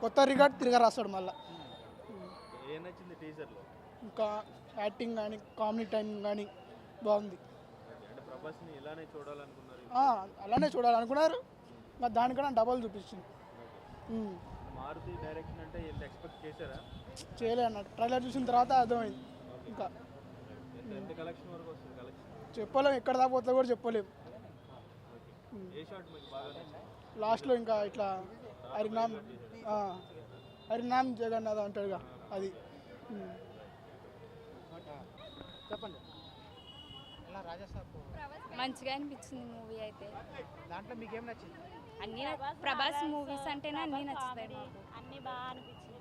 కొత్త రికార్డ్ తిరిగి రాస్తాడు మళ్ళీ. ఏం నచ్చింది టీజర్లో? ఇంకా యాక్టింగ్ కానీ కామెడీ టైమింగ్ కానీ బాగుంది. అంటే ప్రభాస్ని ఇలానే చూడాలనుకున్నారు? అలానే చూడాలనుకున్నారు, మరి దానికన్నా డబల్ చూపించింది. మారుతి డైరెక్షన్ అంటే ఎంత ఎక్స్పెక్ట్ చేశారా? చేయలే అన్న, ట్రైలర్ చూసిన తర్వాత అర్థమైంది. ఇంకా ఎంత కలెక్షన్ వరకు వస్తుంది? కలెక్షన్ చెప్పలేము, ఎక్కడ దాకా పోతుందో కూడా చెప్పలేము. ఏ షాట్ మీకు బాగా నచ్చింది? లాస్ట్లో ఇంకా ఇట్లా హరినామ్ హరినామ్ జగన్నాథ్ అంటాడుగా అది. చెప్పండి. ఎలా రాజాసాబ్ మంచిగా అనిపించింది మూవీ అయితే. దాంట్లో మీకు ఏం నచ్చింది? అన్ని ప్రభాస్ మూవీస్ అంటేనే అన్నీ నచ్చుతాయి, అన్నీ బాగా అనిపించింది.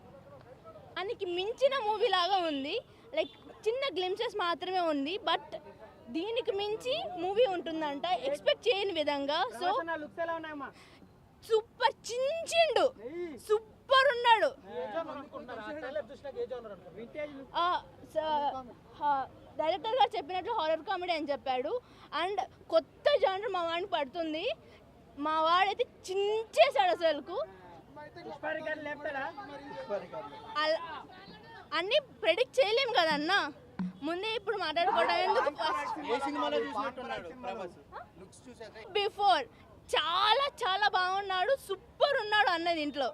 దానికి మించిన మూవీ లాగా ఉంది, లైక్ చిన్న గ్లిమ్సెస్ మాత్రమే ఉంది, బట్ దీనికి మించి మూవీ ఉంటుందంట ఎక్స్పెక్ట్ చేయని విధంగా. సో లుక్స్ ఎలా ఉన్నాయమ్మా? సూపర్ చించిండు, సూపర్ ఉన్నాడు. డైరెక్టర్ గారు చెప్పినట్లు హారర్ కామెడీ అని చెప్పాడు, అండ్ కొత్త జానర్ మా వాడిని పడుతుంది. మా వాడైతే చించేశాడు అసలుకు. అన్నీ ప్రెడిక్ట్ చేయలేం కదన్నా, ముందే ఇప్పుడు మాట్లాడుకోవడం ఎందుకు. బిఫోర్ చాలా చాలా బాగున్నాడు, సూపర్ ఉన్నాడు అన్నది ఇంట్లో.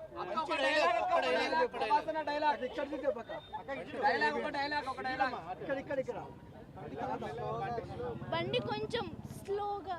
బండి కొంచెం స్లోగా